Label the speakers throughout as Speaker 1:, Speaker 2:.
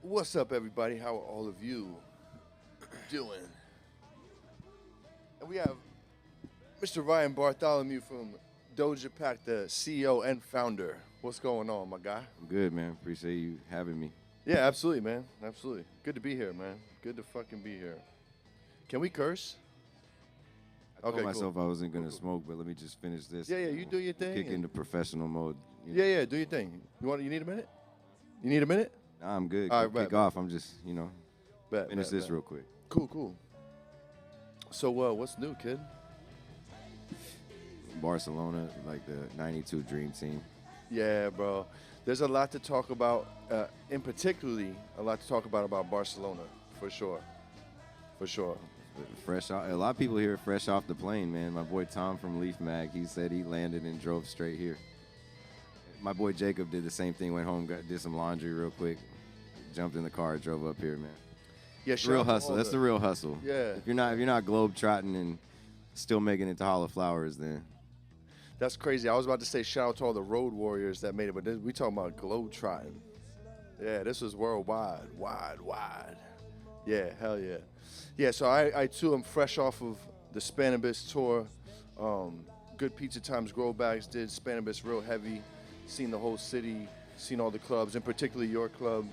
Speaker 1: What's up, everybody? How are all of you doing? And we have Mr. Ryan Bartholomew from Doja Pack, the CEO and founder. What's going on, my guy?
Speaker 2: I'm good, man. Appreciate you having me.
Speaker 1: Yeah, absolutely, man. Absolutely. Good to be here, man. Good to fucking be here. Can we curse?
Speaker 2: I told
Speaker 1: Okay,
Speaker 2: myself
Speaker 1: cool.
Speaker 2: I wasn't
Speaker 1: Cool,
Speaker 2: gonna
Speaker 1: cool.
Speaker 2: smoke, but let me just finish this.
Speaker 1: Yeah, you do your
Speaker 2: We'll
Speaker 1: thing.
Speaker 2: kick into professional mode.
Speaker 1: Yeah, do your thing. You need a minute? You need a minute?
Speaker 2: Nah, I'm good.
Speaker 1: All
Speaker 2: Go
Speaker 1: right, bet,
Speaker 2: kick
Speaker 1: bet.
Speaker 2: off. I'm just, finish this
Speaker 1: Bet.
Speaker 2: real quick.
Speaker 1: Cool. So, what's new, kid?
Speaker 2: Barcelona, like the '92 Dream Team.
Speaker 1: Yeah, bro. There's a lot to talk about, in particularly a lot to talk about Barcelona, for sure. For sure.
Speaker 2: Fresh off. A lot of people here fresh off the plane, man. My boy Tom from Leaf Mag, he said he landed and drove straight here. My boy Jacob did the same thing. Went home, did some laundry real quick, jumped in the car, drove up here, man.
Speaker 1: Yeah,
Speaker 2: It's real hustle. That's the real hustle.
Speaker 1: Yeah.
Speaker 2: If you're not globe trotting and still making it to Hall of Flowers, then
Speaker 1: That's crazy. I was about to say shout out to all the road warriors that made it, but we talking about globe trotting. Yeah, this was worldwide, wide. Yeah, hell yeah. Yeah, so I too am fresh off of the Spanibus tour. Good Pizza Times Grow Bags did Spanibus real heavy. Seen the whole city, seen all the clubs, and particularly your club.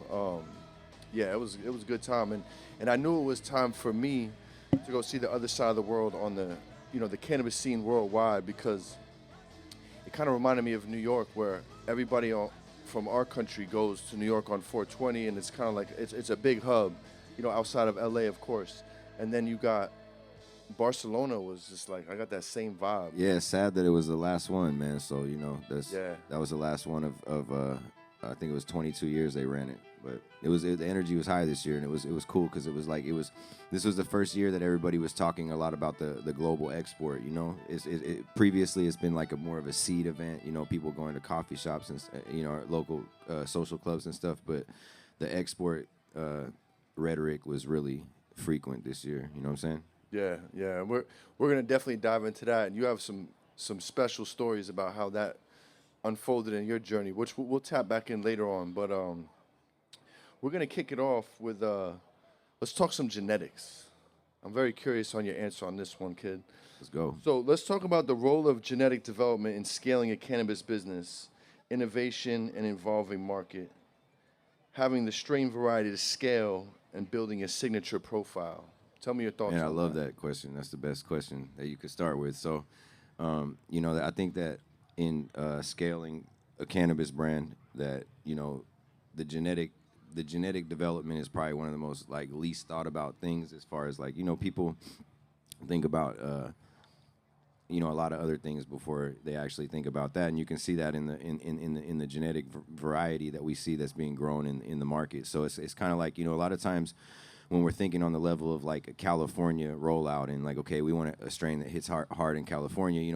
Speaker 1: Yeah, it was a good time, and I knew it was time for me to go see the other side of the world on the cannabis scene worldwide, because it kind of reminded me of New York, where everybody from our country goes to New York on 420, and it's kind of like it's a big hub, outside of LA, of course. And then you got Barcelona was just like, I got that same vibe.
Speaker 2: yeah, it's sad that it was the last one, man. So
Speaker 1: Yeah.
Speaker 2: that was the last one of I think it was 22 years they ran it, but the energy was high this year, and it was cool because this was the first year that everybody was talking a lot about the global export. Previously it's been like more of a seed event, people going to coffee shops and local social clubs and stuff, but the export rhetoric was really frequent this year. You know what I'm saying?
Speaker 1: Yeah. We're gonna definitely dive into that, and you have some special stories about how that unfolded in your journey, which we'll tap back in later on. But we're gonna kick it off with let's talk some genetics. I'm very curious on your answer on this one, kid.
Speaker 2: Let's go.
Speaker 1: So let's talk about the role of genetic development in scaling a cannabis business, innovation and evolving market, having the strain variety to scale, and building a signature profile. Tell me your thoughts.
Speaker 2: Man, I
Speaker 1: on
Speaker 2: love that question. That's the best question that you could start with. So, I think that in scaling a cannabis brand, that the genetic the genetic development is probably one of the most like least thought about things, as far as like people think about a lot of other things before they actually think about that, and you can see that in the genetic variety that we see that's being grown in the market. So it's kind of like a lot of times when we're thinking on the level of like a California rollout, and like, okay, we want a strain that hits hard in California, you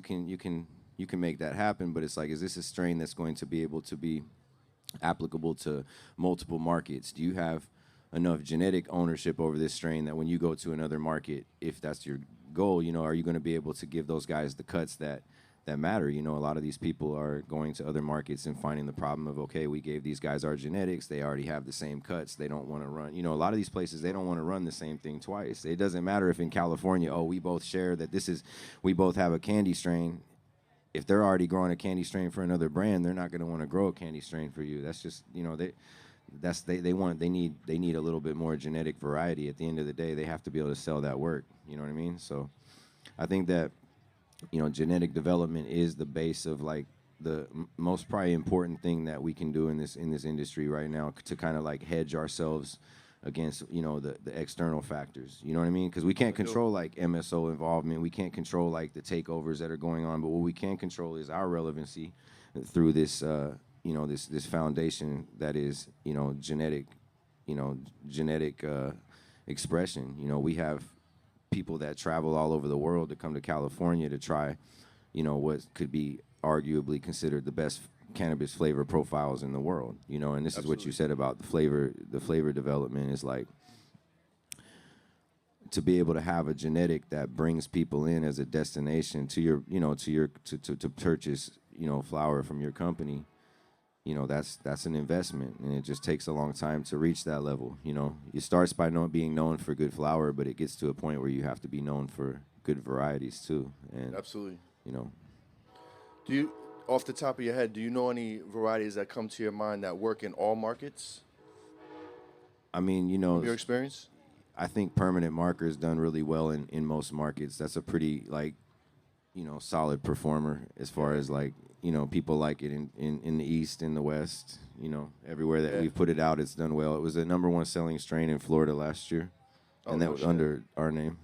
Speaker 2: can make that happen, but it's like, is this a strain that's going to be able to be applicable to multiple markets? Do you have enough genetic ownership over this strain that when you go to another market, if that's your goal, are you going to be able to give those guys the cuts that matter? A lot of these people are going to other markets and finding the problem of, okay, we gave these guys our genetics, they already have the same cuts, they don't want to run. A lot of these places, they don't want to run the same thing twice. It doesn't matter if in California, we both share that we both have a candy strain. If they're already growing a candy strain for another brand, they're not going to want to grow a candy strain for you. That's just, they need a little bit more genetic variety. At the end of the day, they have to be able to sell that work. You know what I mean? So I think that genetic development is the base of like the most probably important thing that we can do in this industry right now, to kind of like hedge ourselves against the external factors. You know what I mean? Because we can't control like MSO involvement, we can't control like the takeovers that are going on, but what we can control is our relevancy through this this foundation that is genetic expression. We have people that travel all over the world to come to California to try, what could be arguably considered the best cannabis flavor profiles in the world. And this is what you said about the flavor development is like, to be able to have a genetic that brings people in as a destination to your, to purchase, flower from your company. that's an investment, and it just takes a long time to reach that level. It starts by being known for good flour, but it gets to a point where you have to be known for good varieties too. And
Speaker 1: Absolutely.
Speaker 2: you know,
Speaker 1: Do you, off the top of your head, do you know any varieties that come to your mind that work in all markets
Speaker 2: I mean,
Speaker 1: from your experience?
Speaker 2: I think permanent marker is done really well in most markets. That's a pretty solid performer as far as people like it in the East, in the West, everywhere that
Speaker 1: Yeah.
Speaker 2: we've put it out, it's done well. It was the number one selling strain in Florida last year, and that
Speaker 1: no
Speaker 2: was
Speaker 1: shit.
Speaker 2: under our name.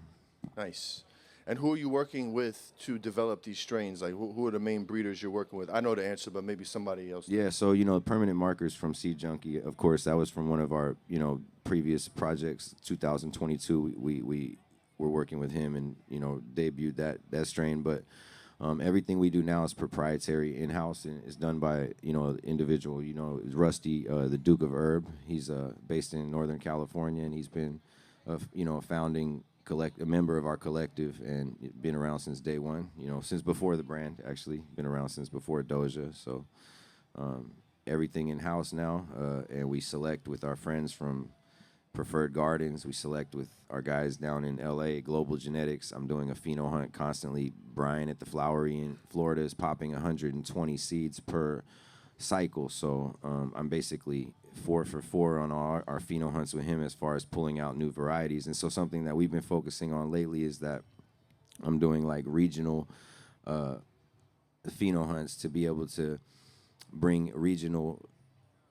Speaker 1: Nice. And who are you working with to develop these strains? Like, who are the main breeders you're working with? I know the answer, but maybe somebody else.
Speaker 2: Yeah, so permanent markers from Seed Junkie. Of course, that was from one of our previous projects, 2022. We were working with him and debuted that strain. But everything we do now is proprietary in-house and is done by individual. Rusty, the Duke of Herb. He's based in Northern California, and he's been a founding a member of our collective and been around since day one, since before the brand, actually. Been around since before Doja. So everything in-house now, and we select with our friends from Preferred Gardens. We select with our guys down in L.A., Global Genetics. I'm doing a pheno hunt constantly. Brian at the Flowery in Florida is popping 120 seeds per cycle. So I'm basically 4 for 4 on our pheno hunts with him as far as pulling out new varieties. And so something that we've been focusing on lately is that I'm doing like regional pheno hunts to be able to bring regional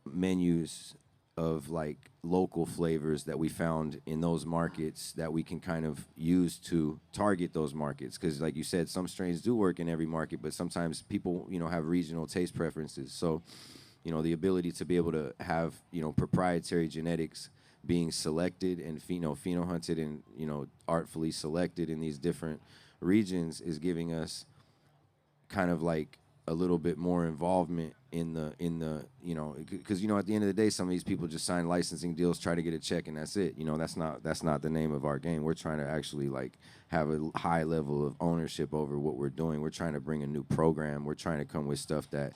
Speaker 2: menus of like local flavors that we found in those markets that we can kind of use to target those markets. Because like you said, some strains do work in every market, but sometimes people, have regional taste preferences. So, the ability to be able to have, proprietary genetics being selected and pheno hunted and, artfully selected in these different regions is giving us kind of like a little bit more involvement in the because at the end of the day, some of these people just sign licensing deals, try to get a check, and that's it. That's not the name of our game. We're trying to actually like have a high level of ownership over what we're doing. We're trying to bring a new program. We're trying to come with stuff that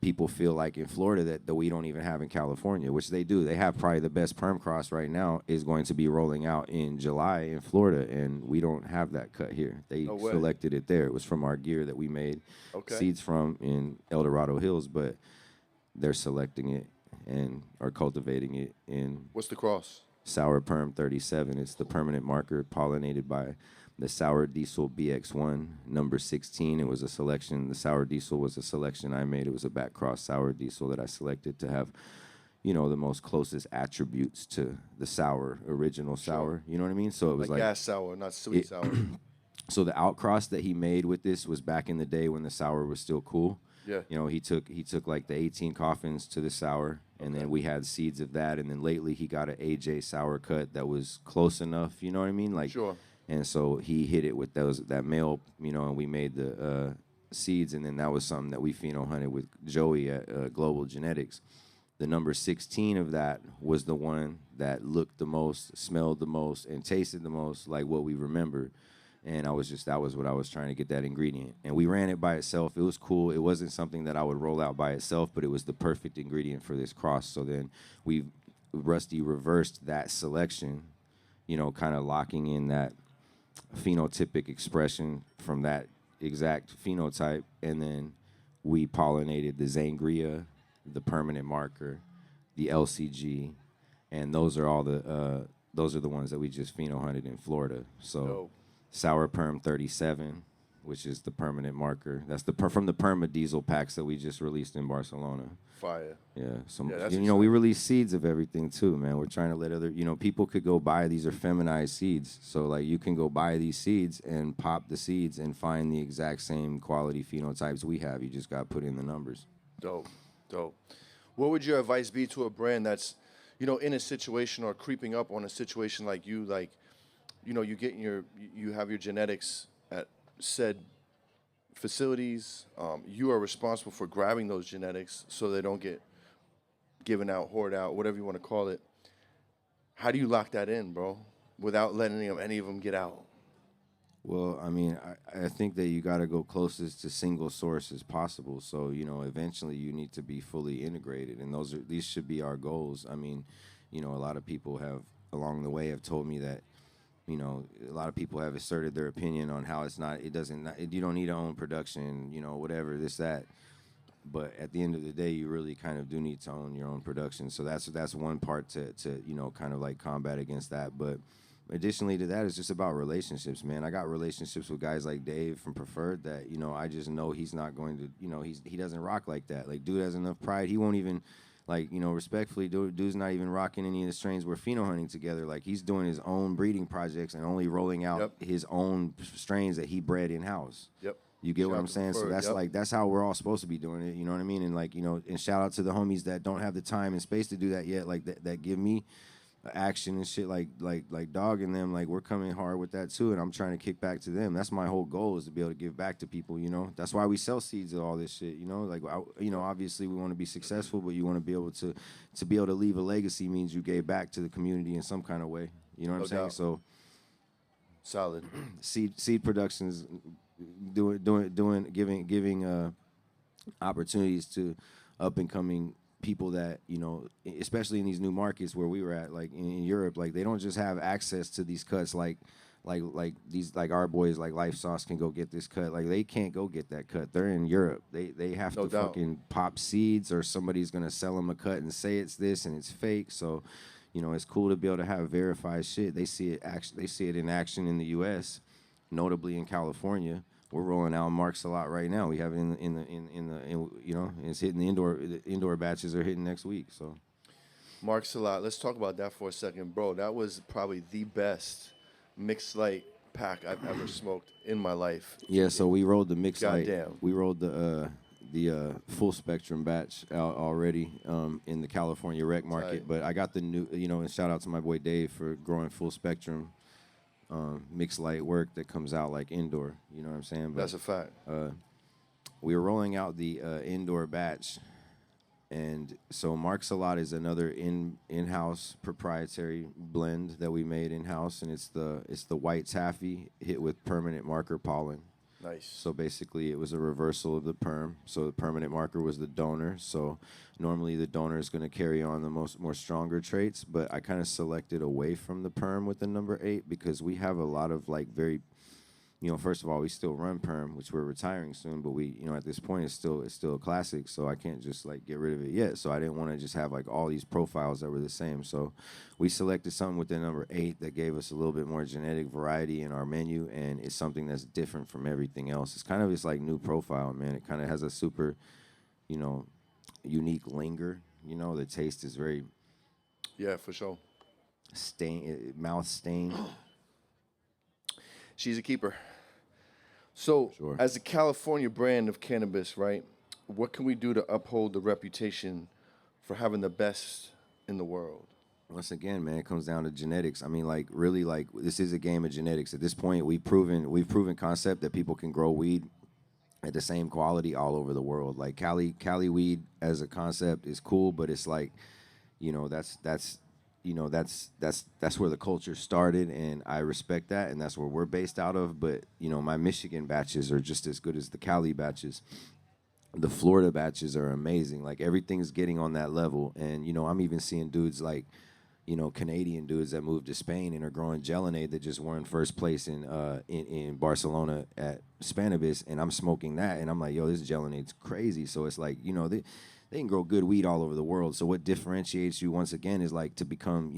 Speaker 2: people feel like in Florida that we don't even have in California, which they do. They have probably the best perm cross right now is going to be rolling out in July in Florida, and we don't have that cut here. They selected it there. It was from our gear that we made seeds from in El Dorado Hills, but they're selecting it and are cultivating it in
Speaker 1: What's the cross?
Speaker 2: Sour Perm 37. It's the permanent marker pollinated by the Sour Diesel BX1, number 16. It was a selection. The Sour Diesel was a selection I made. It was a back cross Sour Diesel that I selected to have, the most closest attributes to the sour, original sour. You know what I mean? So it was like
Speaker 1: gas sour, not sweet sour.
Speaker 2: So the outcross that he made with this was back in the day when the sour was still cool.
Speaker 1: Yeah.
Speaker 2: He took like the 18 coffins to the sour, and then we had seeds of that. And then lately he got an AJ sour cut that was close enough. You know what I mean? Like,
Speaker 1: sure.
Speaker 2: And so he hit it with that male, and we made the seeds, and then that was something that we pheno hunted with Joey at Global Genetics. The number 16 of that was the one that looked the most, smelled the most, and tasted the most like what we remembered. And that was what I was trying to get, that ingredient. And we ran it by itself. It was cool. It wasn't something that I would roll out by itself, but it was the perfect ingredient for this cross. So then Rusty reversed that selection, kind of locking in that phenotypic expression from that exact phenotype, and then we pollinated the Zangria, the permanent marker, the LCG, and those are the ones that we just pheno hunted in Florida. So Sour Perm 37, which is the permanent marker. That's from the Perma Diesel packs that we just released in Barcelona.
Speaker 1: Fire.
Speaker 2: Yeah. So
Speaker 1: that's
Speaker 2: we release seeds of everything too, man. We're trying to let other people could go buy, these are feminized seeds. So like you can go buy these seeds and pop the seeds and find the exact same quality phenotypes we have. You just got to put in the numbers.
Speaker 1: Dope. What would your advice be to a brand that's, in a situation or creeping up on a situation like you, you have your genetics at said facilities. You are responsible for grabbing those genetics so they don't get given out, hoard out, whatever you want to call it. How do you lock that in, bro, without letting any of them get out?
Speaker 2: Well, I mean, I think that you got to go closest to single source as possible. So, eventually you need to be fully integrated, and these should be our goals. I mean, a lot of people have along the way have told me that, a lot of people have asserted their opinion on how it doesn't, you don't need to own production, whatever, this, that. But at the end of the day, you really kind of do need to own your own production. So that's one part to kind of like combat against that. But additionally to that, it's just about relationships, man. I got relationships with guys like Dave from Preferred that I just know he's not going to he doesn't rock like that. Like, dude has enough pride. He won't even like respectfully, dude's not even rocking any of the strains we're pheno hunting together. Like, he's doing his own breeding projects and only rolling out
Speaker 1: Yep.
Speaker 2: his own strains that he bred in house.
Speaker 1: Yep.
Speaker 2: You get what
Speaker 1: Shout
Speaker 2: I'm
Speaker 1: out to
Speaker 2: saying? So
Speaker 1: Preferred,
Speaker 2: that's
Speaker 1: yep.
Speaker 2: like that's how we're all supposed to be doing it. You know what I mean? And like and shout out to the homies that don't have the time and space to do that yet. Like that give me action and shit. Like Dog and them. Like, we're coming hard with that too. And I'm trying to kick back to them. That's my whole goal, is to be able to give back to people. That's why we sell seeds of all this shit. Like obviously we want to be successful, but you want to be able to leave a legacy means you gave back to the community in some kind of way. You know what I'm saying?
Speaker 1: doubt.
Speaker 2: So
Speaker 1: Solid.
Speaker 2: seed productions, giving opportunities to up and coming people that especially in these new markets where we were at, like in Europe, like they don't just have access to these cuts like these, like our boys like Life Sauce can go get this cut. Like, they can't go get that cut. They're in Europe. They have
Speaker 1: No
Speaker 2: to
Speaker 1: doubt.
Speaker 2: fucking pop seeds, or somebody's gonna sell them a cut and say it's this and it's fake. So it's cool to be able to have verified shit. They see it in action in the U.S., notably in California. We're rolling out Marks a lot right now. We have it it's hitting the indoor batches are hitting next week. So
Speaker 1: Mark Salat, let's talk about that for a second, bro. That was probably the best mixed light pack I've ever smoked in my life.
Speaker 2: yeah, so we rolled the mix light.
Speaker 1: Goddamn.
Speaker 2: We rolled the full spectrum batch out already in the California rec market.
Speaker 1: Tight.
Speaker 2: But I got the new, and shout out to my boy Dave for growing full spectrum mixed light work that comes out like indoor. You know what I'm saying? But
Speaker 1: That's a fact.
Speaker 2: we were rolling out the indoor batch, and so Mark's a Lot is another in-house proprietary blend that we made in-house, and it's the white taffy hit with permanent marker pollen.
Speaker 1: Nice.
Speaker 2: So basically, it was a reversal of the perm. So the permanent marker was the donor. So normally the donor is going to carry on the more stronger traits, but I kind of selected away from the perm with the number 8 because we have a lot of like very, first of all, we still run perm, which we're retiring soon, but we, at this point it's still a classic. So I can't just like get rid of it yet. So I didn't want to just have like all these profiles that were the same. So we selected something with the number 8 that gave us a little bit more genetic variety in our menu, and it's something that's different from everything else. It's kind of this like new profile, man. It kind of has a super, unique linger. The taste is very
Speaker 1: Yeah, for sure.
Speaker 2: mouth stain.
Speaker 1: She's a keeper. So,
Speaker 2: Sure.
Speaker 1: as a California brand of cannabis, right, what can we do to uphold the reputation for having the best in the world?
Speaker 2: Once again, man, it comes down to genetics. I mean, like, really, like, this is a game of genetics. At this point, we've proven concept that people can grow weed at the same quality all over the world. Like, Cali weed as a concept is cool, but it's like, that's where the culture started, and I respect that, and that's where we're based out of. But my Michigan batches are just as good as the Cali batches. The Florida batches are amazing. Like, everything's getting on that level, and I'm even seeing dudes like, Canadian dudes that moved to Spain and are growing Gelinade that just won first place in Barcelona at Spanibus, and I'm smoking that, and I'm like, yo, this Gelinade's crazy. So it's like, they can grow good weed all over the world. So what differentiates you once again is like to become,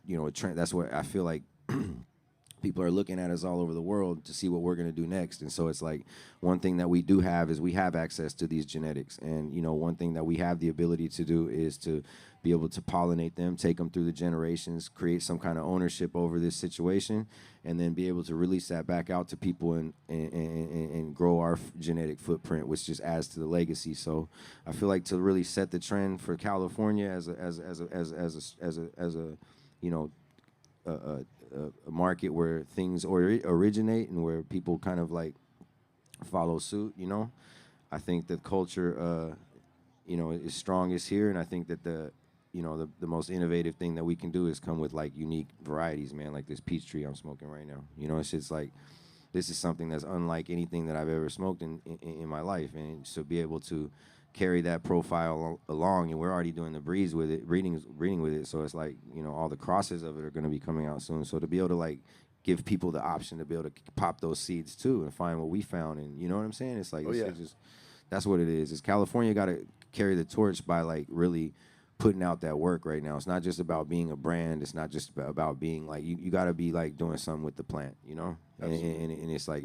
Speaker 2: a trend. That's what I feel like people are looking at us all over the world to see what we're gonna do next. And so it's like one thing that we do have is we have access to these genetics. And one thing that we have the ability to do is to be able to pollinate them, take them through the generations, create some kind of ownership over this situation, and then be able to release that back out to people and grow our genetic footprint, which just adds to the legacy. So I feel like to really set the trend for California as a market where things originate and where people kind of like follow suit, I think that culture, is strongest here, and I think that the most innovative thing that we can do is come with like unique varieties, man. Like this peach tree I'm smoking right now. It's just like this is something that's unlike anything that I've ever smoked in my life. And so be able to carry that profile along, and we're already doing the breeds with it, breeding with it. So it's like, you know, all the crosses of it are going to be coming out soon. So to be able to like give people the option to be able to pop those seeds too and find what we found, and you know what I'm saying? It's like, that's what it is. Is California got to carry the torch by like really putting out that work right now. It's not just about being a brand. It's not just about being like, you got to be like doing something with the plant, you know? And it's like,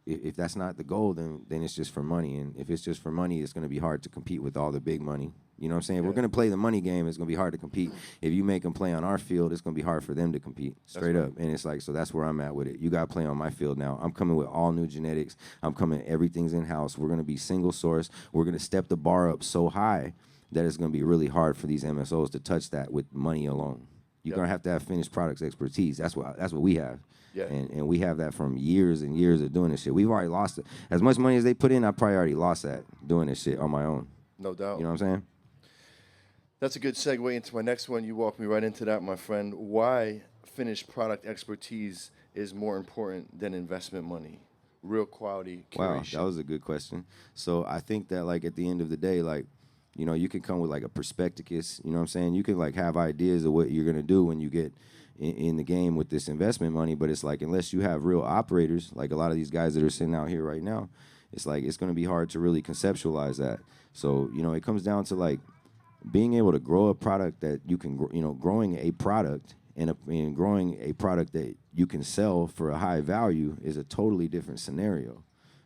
Speaker 2: if that's not the goal, then it's just for money. And if it's just for money, it's going to be hard to compete with all the big money. You know what I'm saying? If we're going to play the money game, it's going to be hard to compete. If you make them play on our field, it's going to be hard for them to compete, straight up. And it's like, so that's where I'm at with it. You got to play on my field now. I'm coming with all new genetics. I'm coming, everything's in-house. We're going to be single source. We're going to step the bar up so high that it's going to be really hard for these MSOs to touch that with money alone. You're going to have finished products expertise. That's what we have. Yeah. And we have that from years and years of doing this shit. We've already lost it. As much money as they put in, I probably already lost that doing this shit on my own.
Speaker 1: No doubt.
Speaker 2: You know what I'm saying?
Speaker 1: That's a good segue into my next one. You walked me right into that, my friend. Why finished product expertise is more important than investment money? Real quality curation.
Speaker 2: Wow, that was a good question. So I think that, like, at the end of the day, like, you know, you can come with like a prospectus, you know what I'm saying? You can like have ideas of what you're going to do when you get in the game with this investment money, but it's like, unless you have real operators, like a lot of these guys that are sitting out here right now, it's like, it's going to be hard to really conceptualize that. So, you know, it comes down to like being able to grow a product that you can, you know, growing a product and growing a product that you can sell for a high value is a totally different scenario.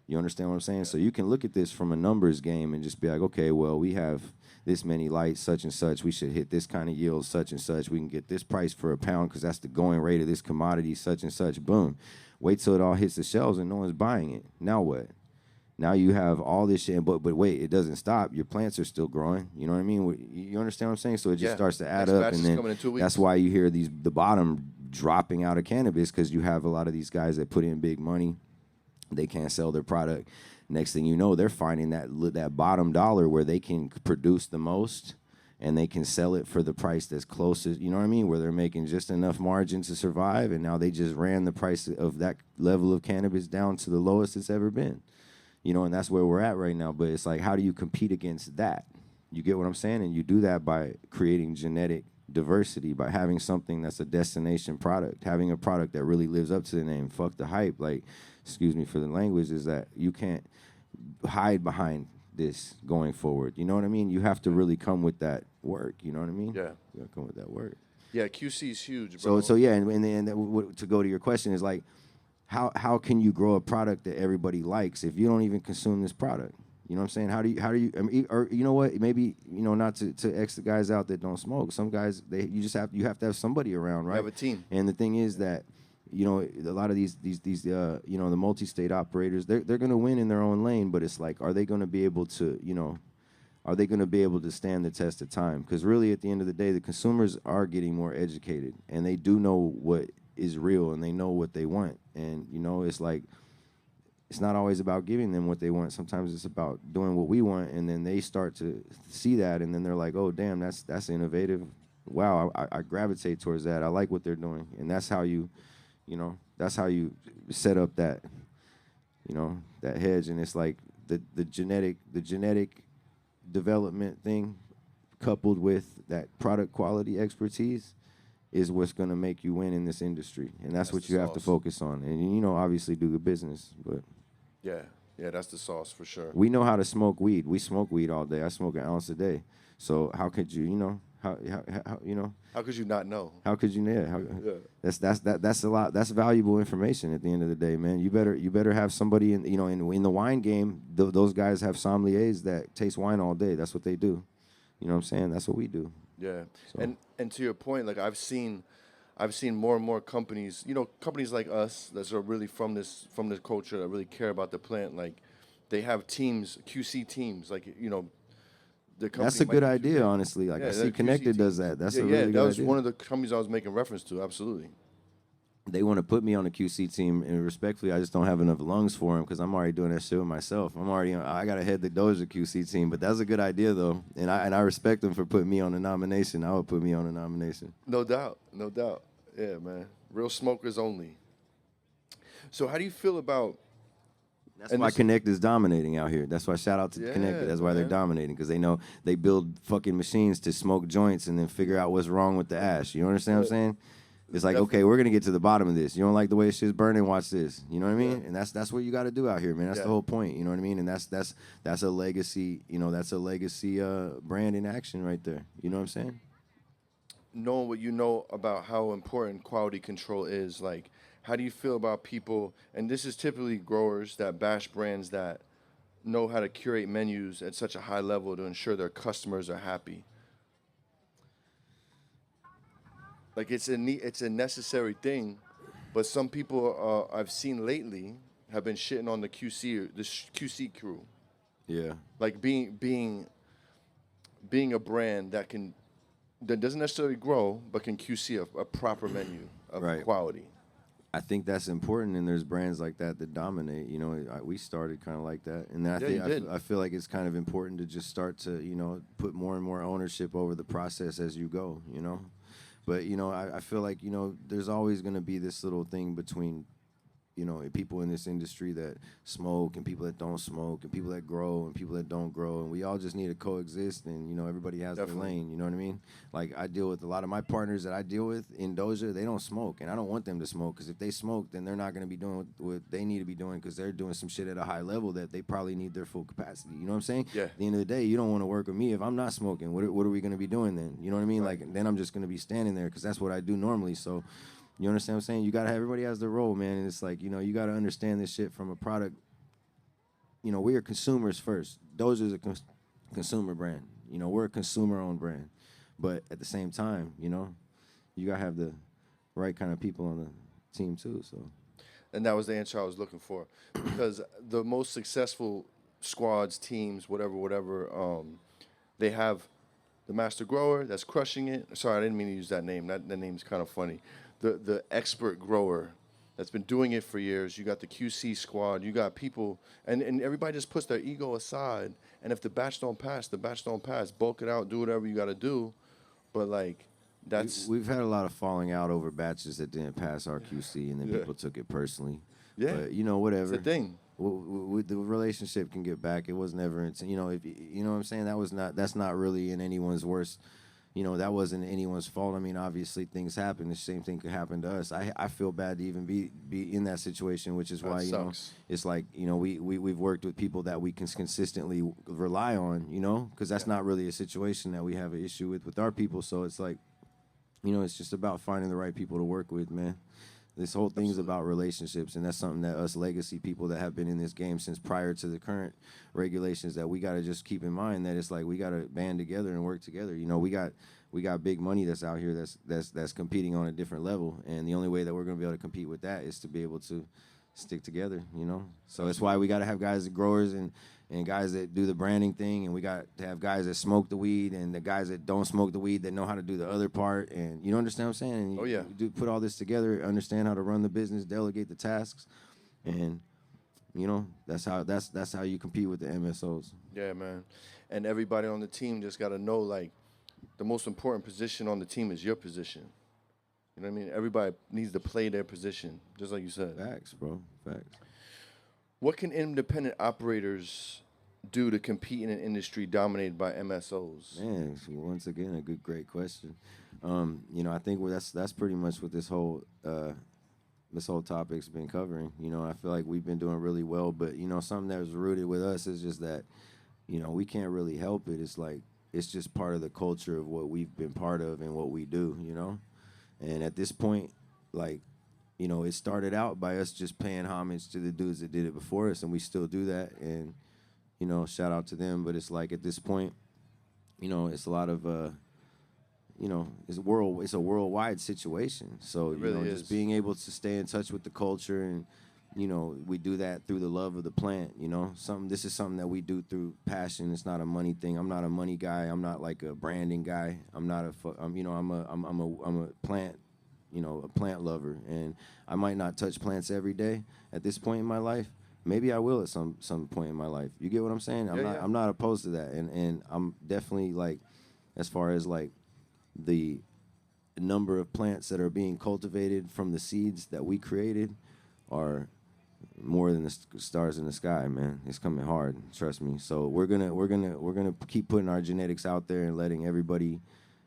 Speaker 2: You understand what I'm saying? So you can look at this from a numbers game and just be like, okay, well, we have this many lights, such and such. We should hit this kind of yield, such and such. We can get this price for a pound because that's the going rate of this commodity, such and such. Boom. Wait till it all hits the shelves and no one's buying it. Now what? Now you have all this shit, but wait, it doesn't stop. Your plants are still growing. You know what I mean? You understand what I'm saying? So it just starts to add up, and then that's why you hear the bottom dropping out of cannabis, because you have a lot of these guys that put in big money. They can't sell their product. Next thing you know, they're finding that bottom dollar where they can produce the most and they can sell it for the price that's closest, you know what I mean, where they're making just enough margin to survive, and now they just ran the price of that level of cannabis down to the lowest it's ever been. You know, and that's where we're at right now. But it's like, how do you compete against that? You get what I'm saying? And you do that by creating genetic diversity, by having something that's a destination product, having a product that really lives up to the name. Fuck the hype. Like, excuse me for the language, is that you can't hide behind this going forward. You know what I mean? You have to really come with that work. You know what I mean?
Speaker 1: Yeah.
Speaker 2: You gotta come with that work.
Speaker 1: Yeah, QC is huge, bro.
Speaker 2: So yeah, and to go to your question is like, how can you grow a product that everybody likes if you don't even consume this product? You know what I'm saying? How do you? I mean, or you know what? Maybe, you know, not to X the guys out that don't smoke. Some guys, you have to have somebody around, right?
Speaker 1: You have a team.
Speaker 2: And the thing is that, you know, a lot of these you know, the multi-state operators, they're going to win in their own lane, but it's like, are they going to be able to, you know, are they going to be able to stand the test of time? Because really, at the end of the day, the consumers are getting more educated, and they do know what is real, and they know what they want. And, you know, it's like, it's not always about giving them what they want. Sometimes it's about doing what we want, and then they start to see that, and then they're like, oh, damn, that's innovative. Wow, I gravitate towards that. I like what they're doing. And that's how you know, that's how you set up that, you know, that hedge. And it's like the genetic development thing coupled with that product quality expertise is what's going to make you win in this industry. And that's what you have to focus on. And, you know, obviously do good business, but...
Speaker 1: Yeah, that's the sauce for sure.
Speaker 2: We know how to smoke weed. We smoke weed all day. I smoke an ounce a day. So how could you, you know, how you know?
Speaker 1: How could you not know?
Speaker 2: How could you know? That's a lot. That's valuable information at the end of the day, man. You better have somebody in, you know, in the wine game. Those guys have sommeliers that taste wine all day. That's what they do. You know what I'm saying? That's what we do.
Speaker 1: Yeah.
Speaker 2: So.
Speaker 1: And to your point, like I've seen more and more companies, you know, companies like us that are really from this culture, that really care about the plant. Like, they have teams, QC teams. Like, you know, the company.
Speaker 2: That's a good idea, honestly. Like, I see Connected does that. That's a really good idea.
Speaker 1: That was one of the companies I was making reference to. Absolutely.
Speaker 2: They want to put me on the QC team, and respectfully, I just don't have enough lungs for them because I'm already doing that shit with myself. I got to head the Doja QC team, but that's a good idea though, and I respect them for putting me on the nomination. I would put me on the nomination.
Speaker 1: No doubt. Yeah, man. Real smokers only. So how do you feel about?
Speaker 2: That's
Speaker 1: And
Speaker 2: why
Speaker 1: this,
Speaker 2: Connect is dominating out here. That's why shout out to Connect.
Speaker 1: yeah,
Speaker 2: That's why they're
Speaker 1: man.
Speaker 2: dominating because they know they build fucking machines to smoke joints and then figure out what's wrong with the ash. You understand what I'm saying? It's like, okay,
Speaker 1: Definitely.
Speaker 2: we're gonna get to the bottom of this. You don't like the way shit's burning? Watch this. You know what I
Speaker 1: Yeah.
Speaker 2: mean? And that's what you got to do out here, man. That's the
Speaker 1: Yeah.
Speaker 2: whole point. You know what I mean? And that's a legacy. You know, that's a legacy brand in action right there. You know what I'm saying?
Speaker 1: Knowing what you know about how important quality control is, like, how do you feel about people? And this is typically growers that bash brands that know how to curate menus at such a high level to ensure their customers are happy. Like it's a necessary thing, but some people I've seen lately have been shitting on the QC crew,
Speaker 2: Yeah.
Speaker 1: like being a brand that doesn't necessarily grow but can QC a proper menu of
Speaker 2: Right.
Speaker 1: quality.
Speaker 2: I think that's important, and there's brands like that that dominate. You know, we started kind of like that, and I
Speaker 1: Yeah,
Speaker 2: think
Speaker 1: you did.
Speaker 2: I feel like it's kind of important to just start to put more and more ownership over the process as you go. You know, but I feel like there's always going to be this little thing between people in this industry that smoke and people that don't smoke and people that grow and people that don't grow, and we all just need to coexist, and everybody has their
Speaker 1: Definitely.
Speaker 2: lane. You know what I mean? Like, I deal with a lot of my partners that I deal with in Doja. They don't smoke, and I don't want them to smoke, because if they smoke, then they're not going to be doing what they need to be doing, because they're doing some shit at a high level that they probably need their full capacity. You know what I'm saying?
Speaker 1: Yeah.
Speaker 2: At the end of the day, you don't want to work with me if I'm not smoking. What are we going to be doing then? You know what I mean?
Speaker 1: Right.
Speaker 2: Like, then I'm just going to be standing there, because that's what I do normally. So you understand what I'm saying? You gotta have, everybody has their role, man. And it's like, you gotta understand this shit from a product. We are consumers first. Doja is a consumer brand. We're a consumer-owned brand. But at the same time, you gotta have the right kind of people on the team too. So
Speaker 1: And that was the answer I was looking for, because the most successful squads, teams, whatever, they have the master grower that's crushing it. Sorry, I didn't mean to use that name. That name's kind of funny. The expert grower that's been doing it for years. You got the QC squad. You got people, and everybody just puts their ego aside. And if the batch don't pass, the batch don't pass. Bulk it out. Do whatever you got to do. But like, that's
Speaker 2: we've had a lot of falling out over batches that didn't pass our QC, and then
Speaker 1: Yeah.
Speaker 2: people took it personally.
Speaker 1: Yeah.
Speaker 2: But whatever.
Speaker 1: it's a thing.
Speaker 2: The relationship can get back. It was never, if you know what I'm saying. That's not really in anyone's worst. That wasn't anyone's fault. I mean, obviously things happen. The same thing could happen to us. I feel bad to even be in that situation, which is why
Speaker 1: sucks.
Speaker 2: it's like we've worked with people that we can consistently rely on. Because that's not really a situation that we have an issue with our people. So it's like, it's just about finding the right people to work with, man. This whole thing is about relationships, and that's something that us legacy people that have been in this game since prior to the current regulations, that we got to just keep in mind, that it's like we got to band together and work together. We got big money that's out here that's competing on a different level, and the only way that we're going to be able to compete with that is to be able to stick together. So that's why we got to have guys that growers and guys that do the branding thing, and we got to have guys that smoke the weed and the guys that don't smoke the weed that know how to do the other part. And you understand what I'm saying? And
Speaker 1: Oh, yeah.
Speaker 2: you do put all this together, understand how to run the business, delegate the tasks, and that's how you compete with the MSOs.
Speaker 1: Yeah, man. And everybody on the team just got to know, like, the most important position on the team is your position. You know what I mean? Everybody needs to play their position, just like you said.
Speaker 2: Facts, bro. Facts.
Speaker 1: What can independent operators do to compete in an industry dominated by MSOs?
Speaker 2: Man, once again, great question. I think that's pretty much what this whole topic's been covering. I feel like we've been doing really well, but something that was rooted with us is just that, we can't really help it. It's like it's just part of the culture of what we've been part of and what we do. And at this point, like, it started out by us just paying homage to the dudes that did it before us, and we still do that. And shout out to them. But it's like at this point, it's a lot of it's a worldwide situation. So
Speaker 1: It really
Speaker 2: just
Speaker 1: is.
Speaker 2: being able to stay in touch with the culture, and we do that through the love of the plant. This is something that we do through passion. It's not a money thing. I'm not a money guy. I'm not like a branding guy. I'm a plant, a plant lover, and I might not touch plants every day at this point in my life. Maybe I will at some point in my life. You get what I'm saying? I'm not opposed to that, and I'm definitely, like, as far as like the number of plants that are being cultivated from the seeds that we created are more than the stars in the sky, man. It's coming hard, trust me. So we're gonna keep putting our genetics out there and letting everybody,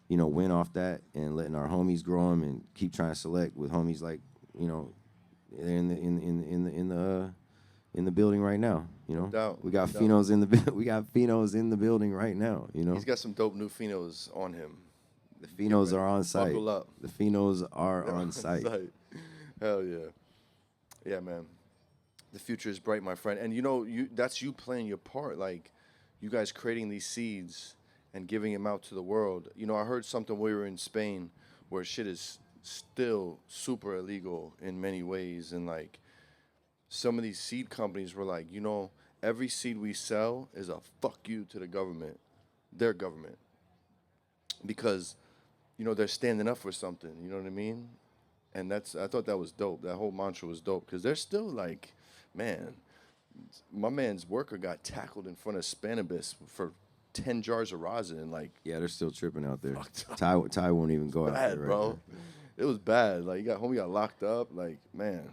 Speaker 2: win off that, and letting our homies grow them and keep trying to select with homies like, they're in the building right now.
Speaker 1: Doubt.
Speaker 2: We got
Speaker 1: Doubt.
Speaker 2: phenos in the we got phenos in the building right now.
Speaker 1: He's got some dope new phenos on him.
Speaker 2: The phenos are on site.
Speaker 1: Buckle up.
Speaker 2: The phenos are
Speaker 1: They're
Speaker 2: on site.
Speaker 1: Hell yeah. Yeah, man. The future is bright, my friend. And that's you playing your part. Like, you guys creating these seeds and giving them out to the world. I heard something we were in Spain where shit is still super illegal in many ways. And, like, some of these seed companies were like, every seed we sell is a fuck you to the government, their government. Because, they're standing up for something. You know what I mean? And I thought that was dope. That whole mantra was dope. Because they're still like, man, my man's worker got tackled in front of Spanibus for 10 jars of rosin. And like,
Speaker 2: yeah, they're still tripping out there. Ty won't even go out there right
Speaker 1: bro.
Speaker 2: now.
Speaker 1: It was bad. Like, homie got locked up. Like, man.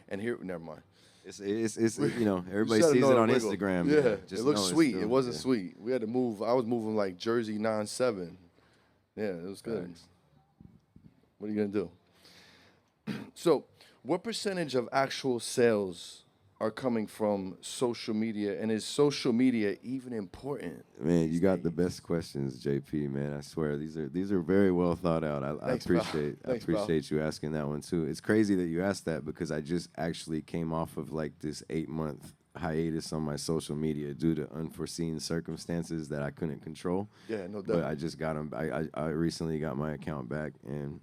Speaker 1: And here, never mind.
Speaker 2: It's everybody sees it on Instagram.
Speaker 1: Yeah,
Speaker 2: Just
Speaker 1: it looked sweet.
Speaker 2: Still,
Speaker 1: it wasn't sweet. We had to move. I was moving like Jersey 9-7. Yeah, it was good.
Speaker 2: Thanks.
Speaker 1: What are you gonna do? So, what percentage of actual sales are coming from social media, and is social media even important?
Speaker 2: Man, you got the best questions, JP. Man, I swear these are very well thought out. I appreciate you asking that one too. It's crazy that you asked that because I just actually came off of like this 8-month hiatus on my social media due to unforeseen circumstances that I couldn't control.
Speaker 1: Yeah, no doubt.
Speaker 2: But I just got them. I recently got my account back, and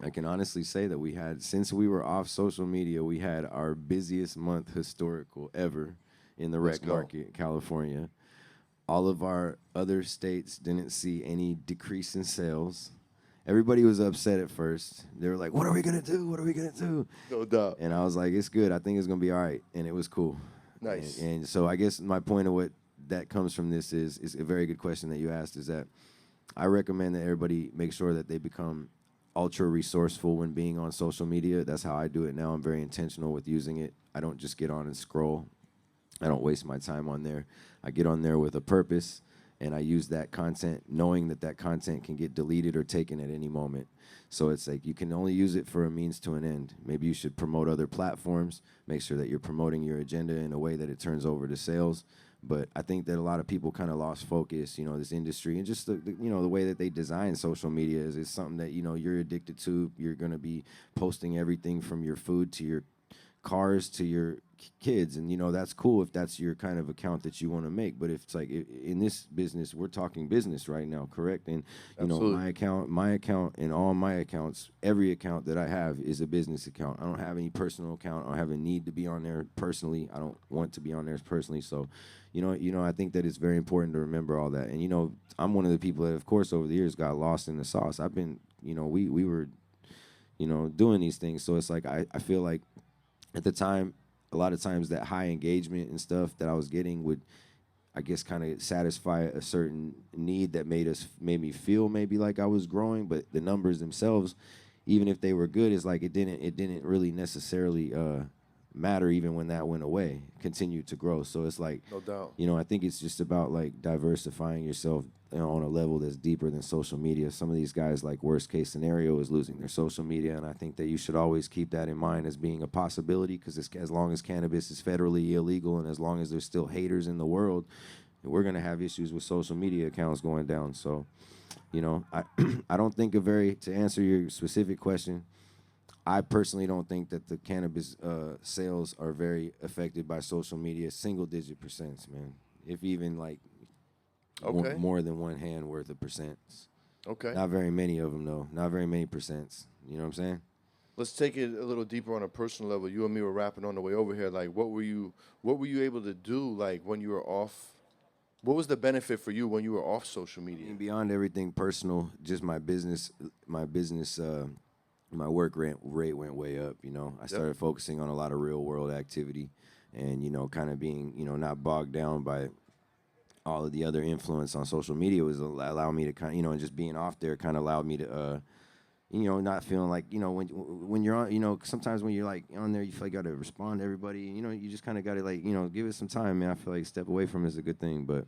Speaker 2: I can honestly say that since we were off social media, we had our busiest month historical ever in the rec market, California. All of our other states didn't see any decrease in sales. Everybody was upset at first. They were like, what are we going to do? What are we going to do?
Speaker 1: No doubt.
Speaker 2: And I was like, it's good. I think it's going to be all right. And it was cool.
Speaker 1: Nice.
Speaker 2: And so I guess my point of what that comes from this is a very good question that you asked, is that I recommend that everybody make sure that they become ultra resourceful when being on social media. That's how I do it now. I'm very intentional with using it. I don't just get on and scroll. I don't waste my time on there. I get on there with a purpose, and I use that content knowing that content can get deleted or taken at any moment. So it's like you can only use it for a means to an end. Maybe you should promote other platforms, make sure that you're promoting your agenda in a way that it turns over to sales. But I think that a lot of people kind of lost focus, this industry, and just the way that they design social media is something that, you're addicted to. You're going to be posting everything from your food to your cars to your kids, and that's cool if that's your kind of account that you want to make. But if it's like in this business, we're talking business right now, correct? And my account and all my accounts, every account that I have is a business account. I don't have any personal account. I don't have a need to be on there personally. I don't want to be on there personally. So I think that it's very important to remember all that. And I'm one of the people that, of course, over the years got lost in the sauce. I've been, we were doing these things. So it's like I feel like at the time, a lot of times that high engagement and stuff that I was getting would, I guess, kind of satisfy a certain need that made me feel maybe like I was growing. But the numbers themselves, even if they were good, it's like it didn't really necessarily matter even when that went away. It continued to grow. So it's like,
Speaker 1: no doubt.
Speaker 2: I think it's just about like diversifying yourself on a level that's deeper than social media. Some of these guys, like worst case scenario, is losing their social media, and I think that you should always keep that in mind as being a possibility, because as long as cannabis is federally illegal and as long as there's still haters in the world, we're going to have issues with social media accounts going down. So, I don't think to answer your specific question, I personally don't think that the cannabis sales are very affected by social media. Single-digit percents, man. If even like more than one hand worth of percents.
Speaker 1: Okay.
Speaker 2: Not very many of them, though. Not very many percents. You know what I'm saying?
Speaker 1: Let's take it a little deeper on a personal level. You and me were rapping on the way over here. Like, what were you able to do, like, when you were off? What was the benefit for you when you were off social media?
Speaker 2: Beyond everything personal, just my business, my work rate went way up. I started focusing on a lot of real world activity, and kind of being not bogged down by all of the other influence on social media was allow me to kind of, and just being off there kind of allowed me to not feeling like, when you're on, sometimes when you're like on there, you feel like you got to respond to everybody. You just kind of got to like, give it some time, man. I feel like step away from it is a good thing, but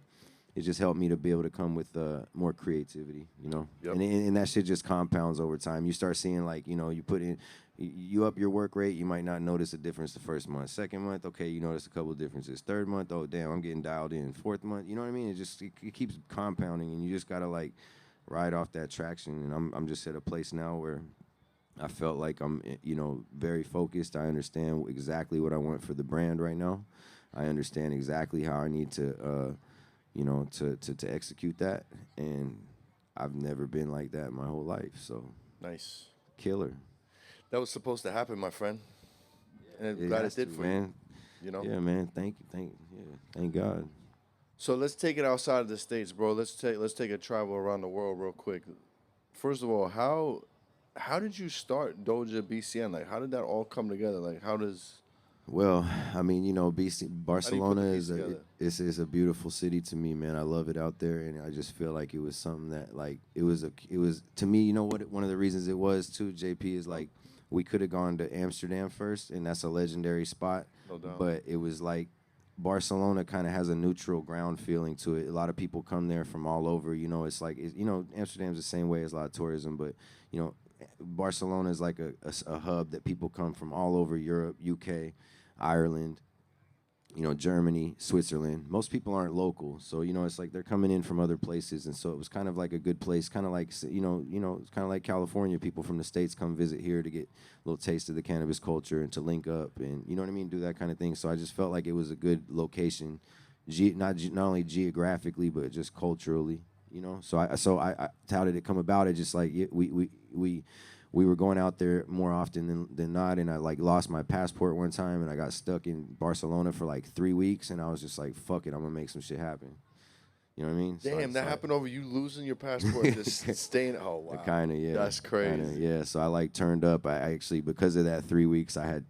Speaker 2: it just helped me to be able to come with more creativity.
Speaker 1: Yep.
Speaker 2: And that shit just compounds over time. You start seeing like, you put in, you up your work rate, you might not notice a difference the first month. Second month, okay, you notice a couple of differences. Third month, oh damn, I'm getting dialed in. Fourth month, you know what I mean? It keeps compounding, and you just gotta like ride off that traction. And I'm just at a place now where I felt like I'm, very focused. I understand exactly what I want for the brand right now. I understand exactly how I need to, to execute that. And I've never been like that my whole life. So
Speaker 1: Nice.
Speaker 2: killer.
Speaker 1: That was supposed to happen, my friend. And I'm
Speaker 2: It
Speaker 1: glad
Speaker 2: has
Speaker 1: it did
Speaker 2: to,
Speaker 1: for
Speaker 2: man.
Speaker 1: you.
Speaker 2: Yeah, man. Thank God.
Speaker 1: So let's take it outside of the States, bro. Let's take a travel around the world real quick. First of all, how did you start Doja BCN? Like, how did that all come together? Like,
Speaker 2: Well, I mean,
Speaker 1: how do you put
Speaker 2: Barcelona
Speaker 1: the
Speaker 2: is
Speaker 1: piece together?
Speaker 2: is a beautiful city to me, man. I love it out there, and I just feel like it was something that like it was to me. You know what? One of the reasons it was too, JP, is like we could have gone to Amsterdam first, and that's a legendary spot.
Speaker 1: No doubt.
Speaker 2: But it was like Barcelona kind of has a neutral ground feeling to it. A lot of people come there from all over. It's like Amsterdam's the same way as a lot of tourism, but Barcelona is like a hub that people come from all over Europe, UK, Ireland, Germany, Switzerland. Most people aren't local, so it's like they're coming in from other places, and so it was kind of like a good place, kind of like it's kind of like California. People from the States come visit here to get a little taste of the cannabis culture and to link up, and you know what I mean, do that kind of thing. So I just felt like it was a good location, not only geographically but just culturally. So I how did it come about? It just like we were going out there more often than not, and I like lost my passport one time, and I got stuck in Barcelona for like 3 weeks, and I was just like, fuck it, I'm gonna make some shit happen. You know what I mean?
Speaker 1: Damn, that happened over you losing your passport, just staying. Oh wow,
Speaker 2: Kind of, yeah.
Speaker 1: That's crazy.
Speaker 2: Yeah, so I like turned up. I actually, because of that 3 weeks, I had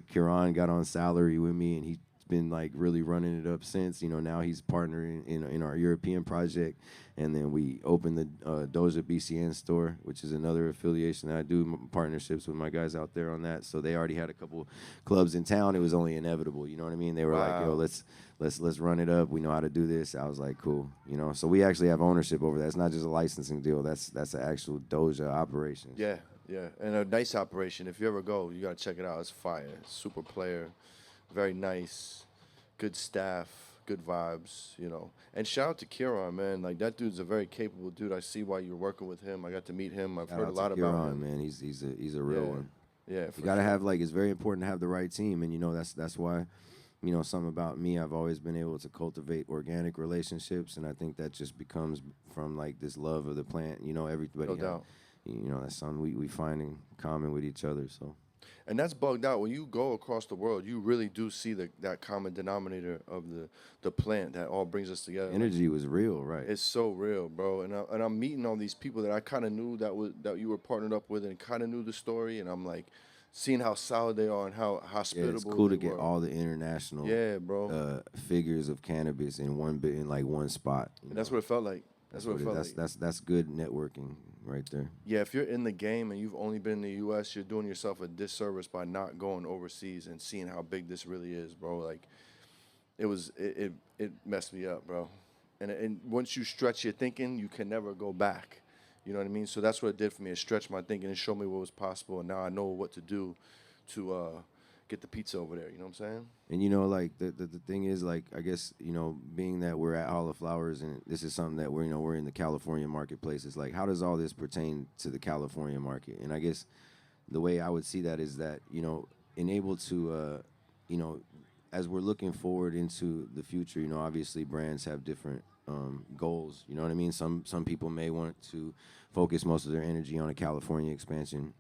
Speaker 2: Kieran got on salary with me, and he's been like really running it up since. Now he's partnering in our European project, and then we opened the Doja BCN store, which is another affiliation that I do partnerships with my guys out there on that. So they already had a couple clubs in town. It was only inevitable. You know what I mean? They were like, yo, let's run it up. We know how to do this. I was like, cool. So we actually have ownership over that. It's not just a licensing deal. That's an actual Doja operation.
Speaker 1: Yeah, and a nice operation. If you ever go, you gotta check it out. It's fire. Super player, very nice, good staff, good vibes. And shout out to Kieran, man. Like that dude's a very capable dude. I see why you're working with him. I got to meet him. I've heard a lot about him.
Speaker 2: Man. He's a real one.
Speaker 1: Yeah,
Speaker 2: you gotta have like, it's very important to have the right team, and that's why. Something about me, I've always been able to cultivate organic relationships, and I think that just becomes from like this love of the plant. Everybody.
Speaker 1: No doubt.
Speaker 2: That's something we find in common with each other. So.
Speaker 1: And that's bugged out. When you go across the world, you really do see that common denominator of the plant that all brings us together.
Speaker 2: Energy was real, right?
Speaker 1: It's so real, bro. And I'm meeting all these people that I kind of knew that you were partnered up with and kind of knew the story. And I'm like, seeing how solid they are and how hospitable.
Speaker 2: Yeah, it's cool to get all the international figures of cannabis in one spot.
Speaker 1: And that's what it felt like. That's what it felt like.
Speaker 2: That's good networking right there.
Speaker 1: Yeah, if you're in the game and you've only been in the U.S., you're doing yourself a disservice by not going overseas and seeing how big this really is, bro. Like, it messed me up, bro. And once you stretch your thinking, you can never go back. You know what I mean? So that's what it did for me. It stretched my thinking and showed me what was possible, and now I know what to do to get the pizza over there. You know what I'm saying?
Speaker 2: And like the thing is, like, I guess, being that we're at Hall of Flowers and this is something that we're in the California marketplace, it's like, how does all this pertain to the California market? And I guess the way I would see that is that, enable to, as we're looking forward into the future, obviously brands have different goals. You know what I mean? Some people may want to focus most of their energy on a California expansion.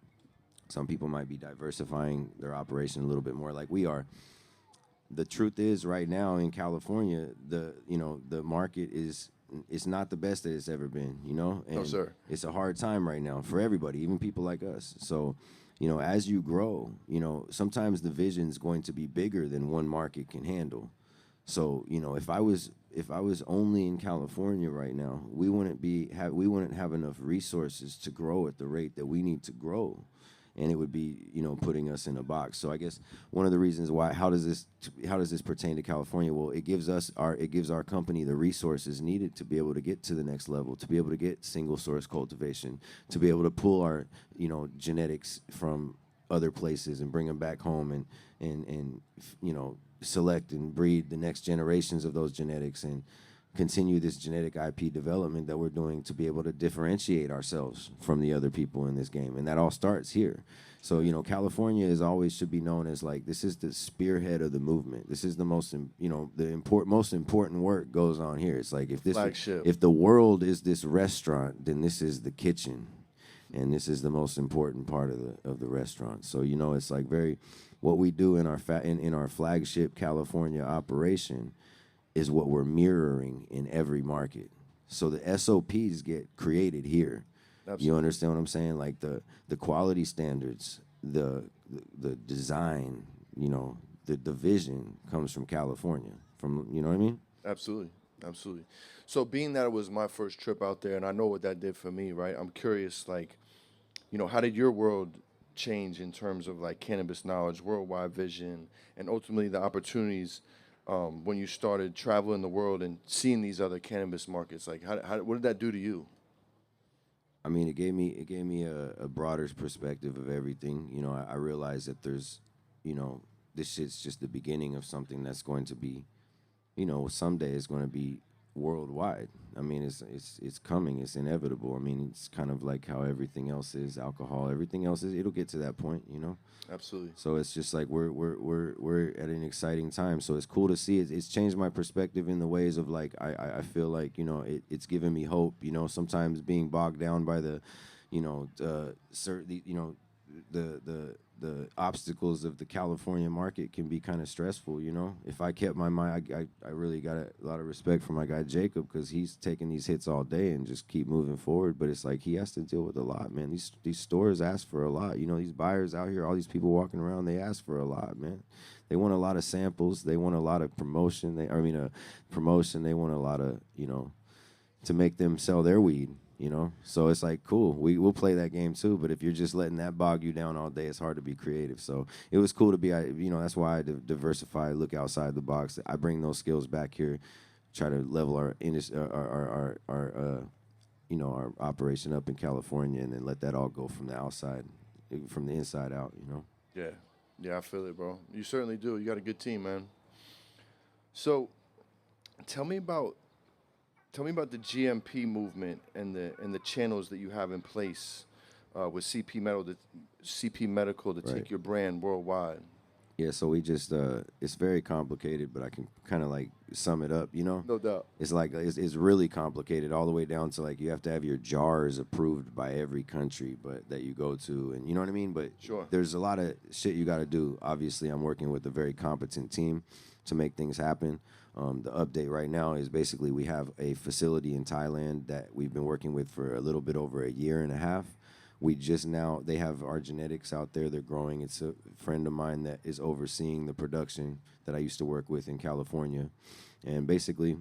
Speaker 2: Some people might be diversifying their operation a little bit more like we are. The truth is, right now in California, the market it's not the best that it's ever been, And
Speaker 1: No, sir.
Speaker 2: It's a hard time right now for everybody, even people like us. So, as you grow, sometimes the vision's going to be bigger than one market can handle. So, if I was if I was only in California right now, we wouldn't have enough resources to grow at the rate that we need to grow, and it would be, putting us in a box. So I guess one of the reasons why, how does this pertain to California? Well, it gives our company the resources needed to be able to get to the next level, to be able to get single source cultivation, to be able to pull our genetics from other places and bring them back home, and select and breed the next generations of those genetics, and continue this genetic IP development that we're doing to be able to differentiate ourselves from the other people in this game. And that all starts here. So, California is always should be known as like, this is the spearhead of the movement. This is the most, most important work goes on here. It's like, if the world is this restaurant, then this is the kitchen. And this is the most important part of the restaurant. So, it's like what we do in our flagship California operation is what we're mirroring in every market. So the SOPs get created here. Absolutely. You understand what I'm saying? Like the quality standards, the design, the vision comes from California. You know what I mean?
Speaker 1: Absolutely. Absolutely. So being that it was my first trip out there, and I know what that did for me, right? I'm curious, like, how did your world change in terms of like cannabis knowledge, worldwide vision, and ultimately the opportunities when you started traveling the world and seeing these other cannabis markets? Like, what did that do to you?
Speaker 2: I mean, it gave me a broader perspective of everything. I realized that there's, this shit's just the beginning of something that's going to be, someday it's going to be worldwide. I mean, it's coming. It's inevitable. I mean, it's kind of like how everything else is, alcohol. Everything else is. It'll get to that point,
Speaker 1: Absolutely.
Speaker 2: So it's just like we're at an exciting time. So it's cool to see it. It's changed my perspective in the ways of like I feel like it's given me hope. Sometimes being bogged down by the, the obstacles of the California market can be kind of stressful. If I kept my mind, I really got a lot of respect for my guy Jacob, because he's taking these hits all day and just keep moving forward. But it's like he has to deal with a lot, man. These stores ask for a lot. These buyers out here, all these people walking around, they ask for a lot, man. They want a lot of samples. They want a lot of promotion. Promotion. They want a lot of to make them sell their weed. So it's like, cool, we'll play that game too, but if you're just letting that bog you down all day, it's hard to be creative. So it was cool to be, that's why I diversify, look outside the box. I bring those skills back here, try to level our operation up in California, and then let that all go from the inside out.
Speaker 1: Yeah, I feel it, bro. You certainly do. You got a good team, man. So tell me about the GMP movement and the channels that you have in place with CP Medical to take your brand worldwide.
Speaker 2: Yeah, so we just it's very complicated, but I can kind of like sum it up.
Speaker 1: No doubt.
Speaker 2: It's like it's really complicated, all the way down to like you have to have your jars approved by every country that you go to, and you know what I mean. But
Speaker 1: sure,
Speaker 2: there's a lot of shit you got to do. Obviously, I'm working with a very competent team to make things happen. The update right now is basically we have a facility in Thailand that we've been working with for a little bit over a year and a half. They have our genetics out there. They're growing. It's a friend of mine that is overseeing the production that I used to work with in California. And basically,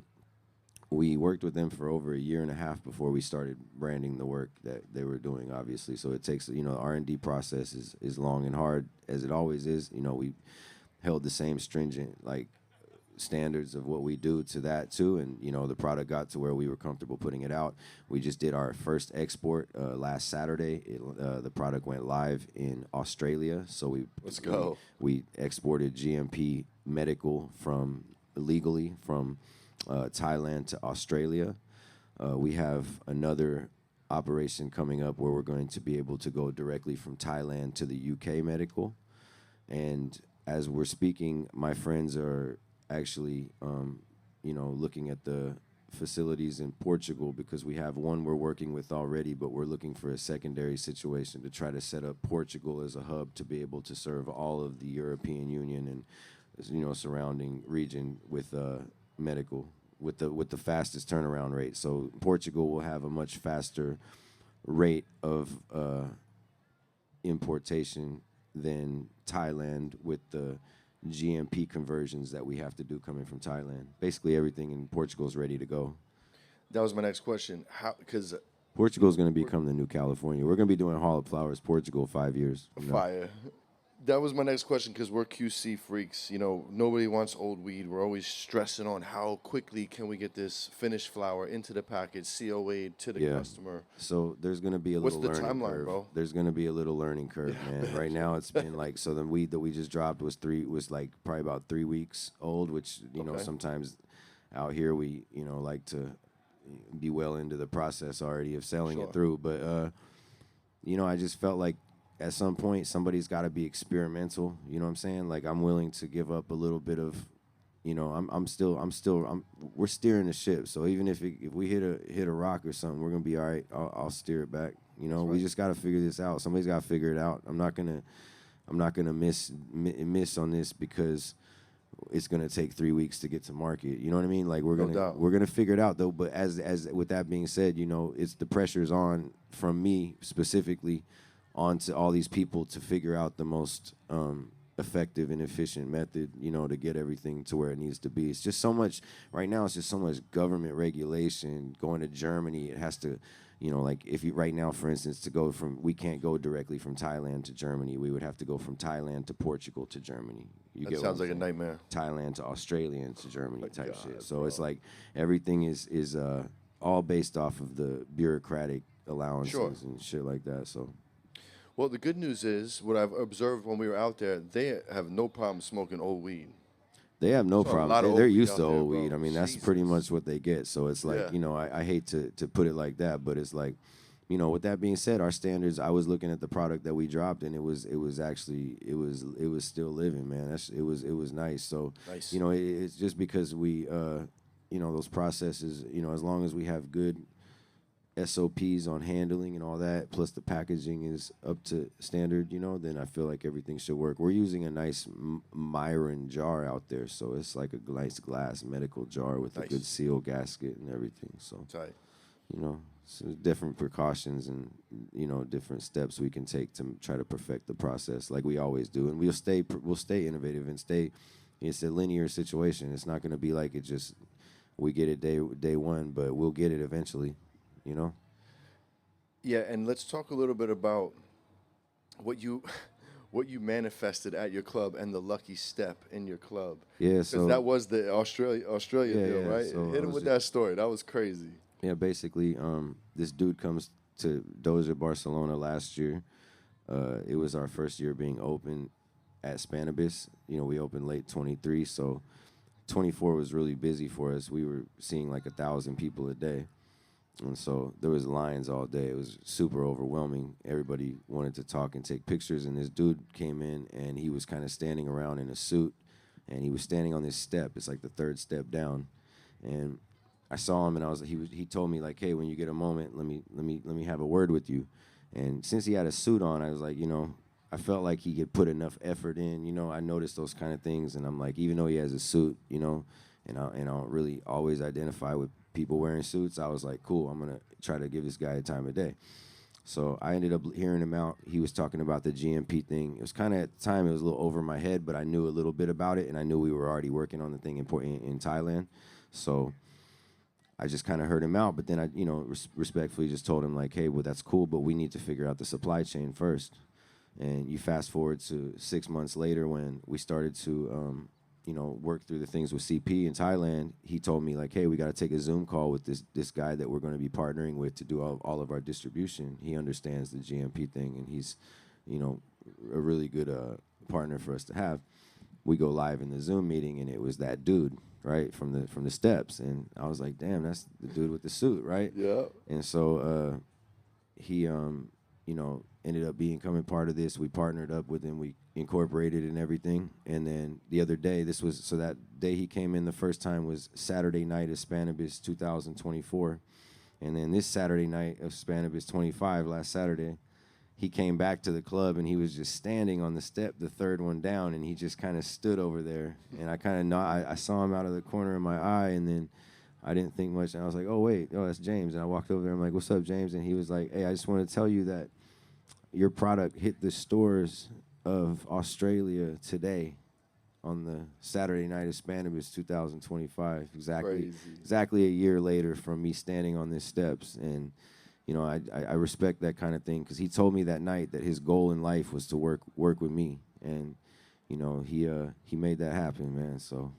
Speaker 2: we worked with them for over a year and a half before we started branding the work that they were doing, obviously. So it takes, the R&D process is long and hard, as it always is. We held the same stringent, like, standards of what we do to that too, and the product got to where we were comfortable putting it out. We just did our first export last Saturday. The product went live in Australia, so we exported GMP medical legally from Thailand to Australia. We have another operation coming up where we're going to be able to go directly from Thailand to the UK medical. And as we're speaking, my friends are actually, looking at the facilities in Portugal, because we have one we're working with already, but we're looking for a secondary situation to try to set up Portugal as a hub to be able to serve all of the European Union and, surrounding region with medical, with the fastest turnaround rate. So Portugal will have a much faster rate of importation than Thailand, with the GMP conversions that we have to do coming from Thailand. Basically, everything in Portugal is ready to go.
Speaker 1: That was my next question. How? Because
Speaker 2: Portugal is going to become the new California. We're going to be doing Hall of Flowers, Portugal, 5 years.
Speaker 1: fire. That was my next question because we're QC freaks. You know, nobody wants old weed. We're always stressing on how quickly can we get this finished flower into the package, COA to the customer.
Speaker 2: So there's going to be a
Speaker 1: What's
Speaker 2: little
Speaker 1: the
Speaker 2: learning
Speaker 1: timeline,
Speaker 2: curve.
Speaker 1: bro?
Speaker 2: There's going to be a little learning curve, man. Right now, it's been like, so the weed that we just dropped was like probably about 3 weeks old, which, you know, sometimes out here we, you know, like to be well into the process already of selling it through. But, you know, I just felt like at some point somebody's got to be experimental. You know what I'm saying? Like, I'm willing to give up a little bit of, you know, we're steering the ship. So even if we hit a rock or something, we're gonna be all right. I'll steer it back. You know, we just got to figure this out. Somebody's got to figure it out. I'm not gonna miss on this because it's gonna take 3 weeks to get to market. You know what I mean? Like we're gonna figure it out though. But as with that being said, you know, it's the pressure's on from me specifically onto all these people to figure out the most effective and efficient method, you know, to get everything to where it needs to be. It's just so much right now. It's just so much government regulation. Going to Germany, it has to, you know, like if you right now, for instance, we can't go directly from Thailand to Germany. We would have to go from Thailand to Portugal to Germany.
Speaker 1: That sounds like a nightmare.
Speaker 2: Thailand to Australia and to Germany type shit. So it's like everything is all based off of the bureaucratic allowances and shit like that. So.
Speaker 1: Well, the good news is, what I've observed when we were out there, they have no problem smoking old weed.
Speaker 2: They have no problem. They're used to old weed.
Speaker 1: Bro.
Speaker 2: I mean, that's pretty much what they get. So it's like, you know, I hate to put it like that, but it's like, you know, with that being said, our standards, I was looking at the product that we dropped, and it was still living, man. It was nice. So, you know, it's just because we, you know, those processes, you know, as long as we have good SOPs on handling and all that, plus the packaging is up to standard, you know, then I feel like everything should work. We're using a nice Myron jar out there, so it's like a nice glass medical jar with a good seal gasket and everything. So, you know, so different precautions and, you know, different steps we can take to try to perfect the process like we always do. And we'll stay innovative and it's a linear situation. It's not going to be like it just, we get it day one, but we'll get it eventually. You know?
Speaker 1: Yeah, and let's talk a little bit about what you manifested at your club and the lucky step in your club.
Speaker 2: Yeah, so
Speaker 1: that was the Australia deal, right?
Speaker 2: So
Speaker 1: Hit him with that story. That was crazy.
Speaker 2: Yeah, basically, this dude comes to Doja, Barcelona last year. It was our first year being open at Spanibus. You know, we opened late 23, so 24 was really busy for us. We were seeing like 1,000 people a day. And so there was lines all day. It was super overwhelming. Everybody wanted to talk and take pictures. And this dude came in, and he was kind of standing around in a suit, and he was standing on this step. It's like the third step down. And I saw him, and he told me like, hey, when you get a moment, let me have a word with you. And since he had a suit on, I was like, you know, I felt like he could put enough effort in. You know, I noticed those kind of things, and I'm like, even though he has a suit, you know, and I don't really always identify with people wearing suits, I was like, cool, I'm going to try to give this guy a time of day. So I ended up hearing him out. He was talking about the GMP thing. It was kind of, at the time, it was a little over my head, but I knew a little bit about it, and I knew we were already working on the thing in Thailand. So I just kind of heard him out, but then I, you know, respectfully just told him, like, hey, well, that's cool, but we need to figure out the supply chain first. And you fast forward to 6 months later when we started to, you know, work through the things with CP in Thailand. He told me, like, hey, we got to take a Zoom call with this guy that we're going to be partnering with to do all of our distribution. He understands the GMP thing, and he's, you know, a really good partner for us to have. We go live in the Zoom meeting, and it was that dude, right, from the steps. And I was like, damn, that's the dude with the suit, right?
Speaker 1: Yeah.
Speaker 2: And so he, you know, ended up becoming part of this. We partnered up with him. We incorporated and everything. And then the other day, that day he came in the first time was Saturday night of Spanibus 2024. And then this Saturday night of Spanibus 25, last Saturday, he came back to the club, and he was just standing on the step, the third one down, and he just kind of stood over there. And I kind of I saw him out of the corner of my eye, and then I didn't think much. And I was like, oh, that's James. And I walked over there. I'm like, what's up, James? And he was like, hey, I just want to tell you that your product hit the stores of Australia today. on the Saturday Night Hispanibus 2025.
Speaker 1: Crazy.
Speaker 2: Exactly a year later from me standing on these steps, and I respect that kind of thing because he told me that night that his goal in life was to work with me, and he made that happen, man. So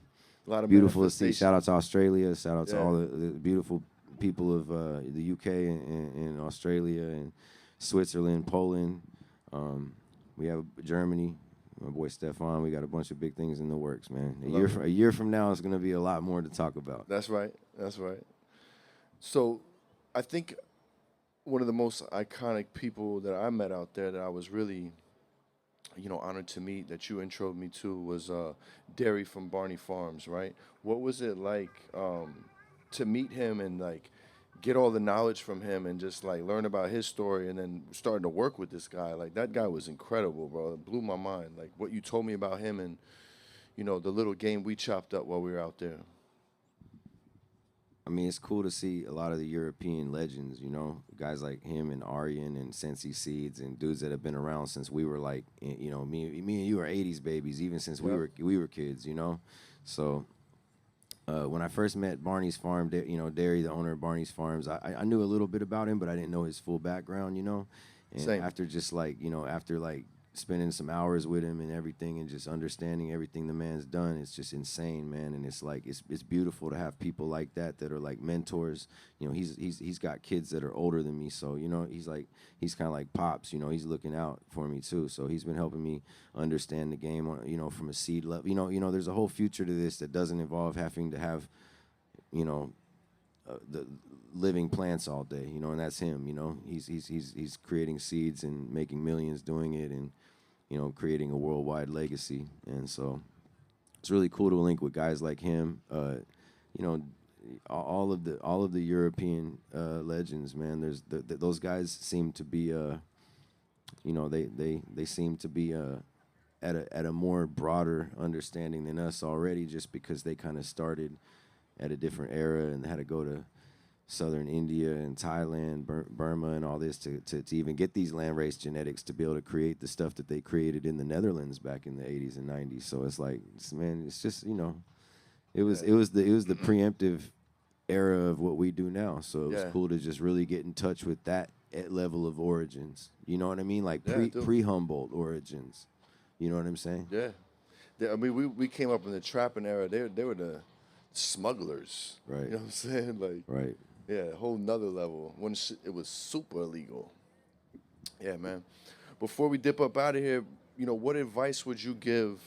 Speaker 1: A lot of
Speaker 2: beautiful to see.
Speaker 1: manifestation.
Speaker 2: Shout out to Australia. Shout out to
Speaker 1: Yeah.
Speaker 2: all the beautiful people of the UK and Australia and Switzerland, Poland. We have Germany. My boy Stefan. We got a bunch of big things in the works, man. A year from now, it's gonna be a lot more to talk about.
Speaker 1: That's right. That's right. So, I think one of the most iconic people that I met out there that I was really, honored to meet that you introed me to was Derry from Barney Farms, right? What was it like to meet him and like get all the knowledge from him and just like learn about his story and then starting to work with this guy? Like that guy was incredible, bro. It blew my mind. Like what you told me about him and the little game we chopped up while we were out there.
Speaker 2: I mean, it's cool to see a lot of the European legends, guys like him and Aryan and Sensi Seeds and dudes that have been around since we were like, me and you are '80s babies, even since
Speaker 1: Yep.
Speaker 2: we were kids, So when I first met Barney's Farm, Derry, the owner of Barney's Farms, I knew a little bit about him, but I didn't know his full background, And
Speaker 1: Same.
Speaker 2: after just like, after like spending some hours with him and everything and just understanding everything the man's done, it's just insane, man. And it's like it's beautiful to have people like that are like mentors. He's got kids that are older than me, so he's kind of like pops. He's looking out for me too. So he's been helping me understand the game, from a seed level. There's a whole future to this that doesn't involve having to have, the living plants all day, and that's him. He's creating seeds and making millions doing it, and creating a worldwide legacy. And so it's really cool to link with guys like him. You know, all of the European legends, man. Those guys seem to be, they seem to be at a more broader understanding than us already, just because they kind of started at a different era and had to go to southern India and Thailand, Burma, and all this to even get these landrace genetics to be able to create the stuff that they created in the Netherlands back in the 80s and 90s. So it's like, man, it's just it was the preemptive era of what we do now. So it was cool to just really get in touch with that level of origins. You know what I mean? Like pre Humboldt origins. You know what I'm saying?
Speaker 1: Yeah. I mean, we came up in the trapping era. They were the smugglers.
Speaker 2: Right.
Speaker 1: You know what I'm saying? Like,
Speaker 2: right.
Speaker 1: Yeah, a whole nother level. When it was super illegal. Yeah, man. Before we dip up out of here, what advice would you give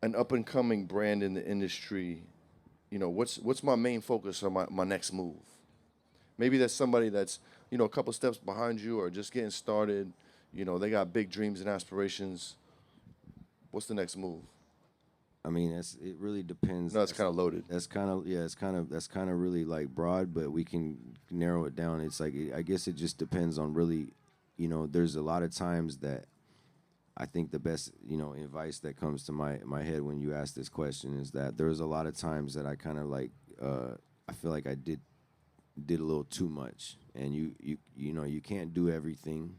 Speaker 1: an up and coming brand in the industry? What's my main focus on my next move? Maybe that's somebody that's, a couple steps behind you or just getting started. They got big dreams and aspirations. What's the next move?
Speaker 2: I mean, it really depends.
Speaker 1: No, it's kind of loaded.
Speaker 2: That's kind of really like broad, but we can narrow it down. It's like, I guess it just depends on really, there's a lot of times that I think the best, advice that comes to my head when you ask this question is that there's a lot of times that I kind of like, I feel like I did a little too much, and you can't do everything.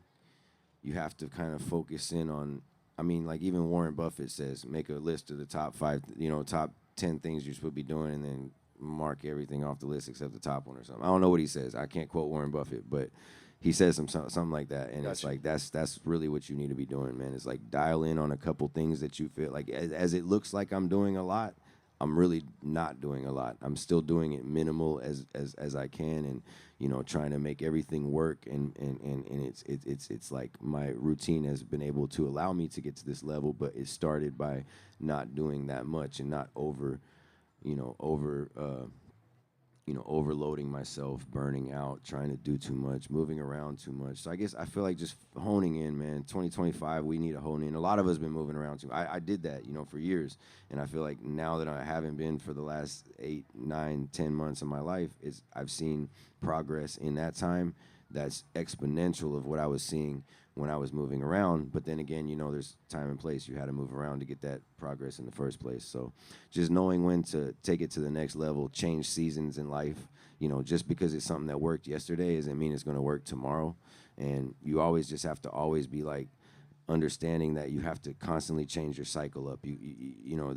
Speaker 2: You have to kind of focus in on. I mean, like even Warren Buffett says, make a list of the top 5, top 10 things you're supposed to be doing, and then mark everything off the list except the top one or something. I don't know what he says. I can't quote Warren Buffett, but he says something like that, and it's like that's really what you need to be doing, man. It's like dial in on a couple things that you feel like, as it looks like I'm doing a lot, I'm really not doing a lot. I'm still doing it minimal as I can, and trying to make everything work. And it's like my routine has been able to allow me to get to this level, but it started by not doing that much and not overloading myself, burning out, trying to do too much, moving around too much. So I guess I feel like just honing in, man. 2025, we need to hone in. A lot of us been moving around too. I did that, for years. And I feel like now that I haven't been for the last 8, 9, 10 months of my life, I've seen progress in that time that's exponential of what I was seeing when I was moving around. But then again, there's time and place. You had to move around to get that progress in the first place. So just knowing when to take it to the next level, change seasons in life. Just because it's something that worked yesterday doesn't mean it's going to work tomorrow. And you always just have to always be like understanding that you have to constantly change your cycle up. You know,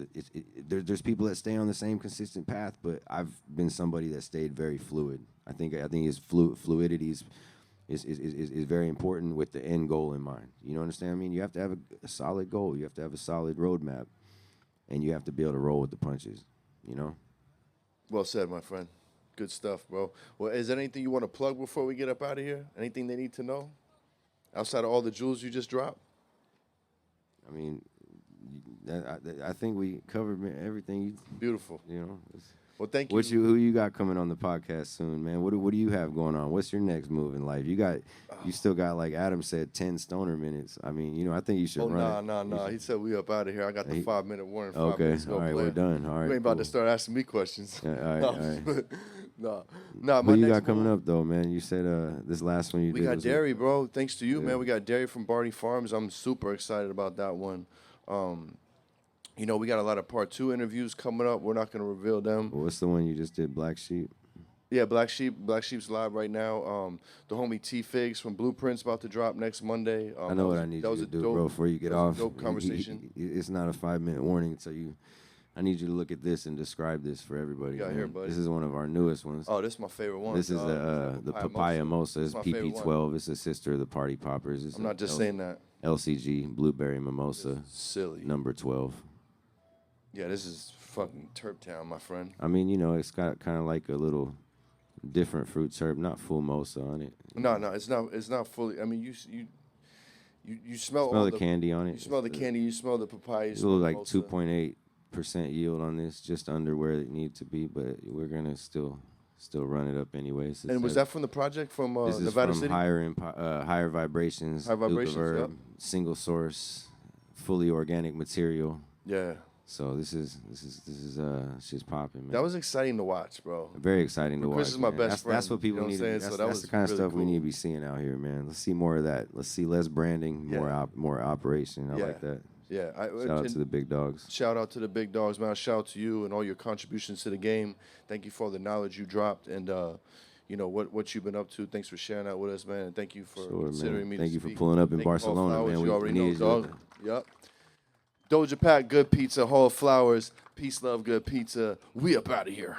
Speaker 2: there's people that stay on the same consistent path, but I've been somebody that stayed very fluid. I think his fluidity is very important with the end goal in mind. You know what I mean? You have to have a solid goal. You have to have a solid roadmap, and you have to be able to roll with the punches. You know.
Speaker 1: Well said, my friend. Good stuff, bro. Well, is there anything you want to plug before we get up out of here? Anything they need to know outside of all the jewels you just dropped?
Speaker 2: I mean, I think we covered everything.
Speaker 1: Beautiful.
Speaker 2: You know.
Speaker 1: Well, thank you.
Speaker 2: Who you got coming on the podcast soon, man? What do you have going on? What's your next move in life? You still got, like Adam said, 10 stoner minutes. I mean, you know, I think you should run.
Speaker 1: No. He said we up out of here. I got the 5-minute warning. 5
Speaker 2: Okay,
Speaker 1: minutes,
Speaker 2: all right,
Speaker 1: player.
Speaker 2: we're done. All right,
Speaker 1: you ain't about to start asking me questions.
Speaker 2: Yeah, all right.
Speaker 1: No.
Speaker 2: What you got coming up though, man? You said this last one you did.
Speaker 1: We got
Speaker 2: was
Speaker 1: dairy, bro. Thanks to you, man. We got dairy from Barney Farms. I'm super excited about that one. You know, we got a lot of part 2 interviews coming up. We're not going to reveal them.
Speaker 2: What's the one you just did, Black Sheep?
Speaker 1: Yeah, Black Sheep's live right now. The homie T Figs from Blueprints about to drop next Monday.
Speaker 2: I know what I need you to do, bro, before you get off.
Speaker 1: Dope conversation.
Speaker 2: It's not a 5-minute warning, so I need you to look at this and describe this for everybody.
Speaker 1: Got here, buddy.
Speaker 2: This is one of our newest ones.
Speaker 1: Oh, this is my favorite one.
Speaker 2: This is the Papaya Mosa. It's
Speaker 1: my favorite
Speaker 2: PP12. It's a sister of the Party Poppers.
Speaker 1: I'm not just saying that.
Speaker 2: LCG Blueberry Mimosa.
Speaker 1: Silly.
Speaker 2: Number 12.
Speaker 1: Yeah, this is fucking Terp Town, my friend.
Speaker 2: I mean, you know, it's got kind of like a little different fruit terp, not full Mosa on it.
Speaker 1: No, it's not. It's not fully. I mean, you smell
Speaker 2: Smell the candy on it.
Speaker 1: You smell the candy. You smell the papaya.
Speaker 2: It's like 2.8% yield on this, just under where it needs to be, but we're gonna still run it up anyways.
Speaker 1: And was that from the project from
Speaker 2: this is
Speaker 1: Nevada
Speaker 2: from
Speaker 1: City?
Speaker 2: higher vibrations.
Speaker 1: High vibrations.
Speaker 2: Verb,
Speaker 1: Yep.
Speaker 2: Single source, fully organic material.
Speaker 1: Yeah.
Speaker 2: So this is shit's popping, man.
Speaker 1: That was exciting to watch, bro.
Speaker 2: Very exciting to watch.
Speaker 1: Chris is my
Speaker 2: man.
Speaker 1: best friend.
Speaker 2: That's what people need.
Speaker 1: That's
Speaker 2: the kind of
Speaker 1: really
Speaker 2: stuff we
Speaker 1: cool.
Speaker 2: need to be seeing out here, man. Let's see more of that. Let's see less branding, more operation. I like that.
Speaker 1: Yeah.
Speaker 2: Shout out to the big dogs.
Speaker 1: Shout out to the big dogs, man. Shout out to you and all your contributions to the game. Thank you for all the knowledge you dropped and you know what you've been up to. Thanks for sharing that with us, man. And thank you for considering me.
Speaker 2: Thank
Speaker 1: to
Speaker 2: you
Speaker 1: speak.
Speaker 2: for pulling up in
Speaker 1: Thank you,
Speaker 2: Barcelona,
Speaker 1: Hall of
Speaker 2: man.
Speaker 1: Flowers. You already know,
Speaker 2: needed
Speaker 1: dog. Yep. Doja Pack, good pizza. Hall of Flowers. Peace, love, good pizza. We up out of here.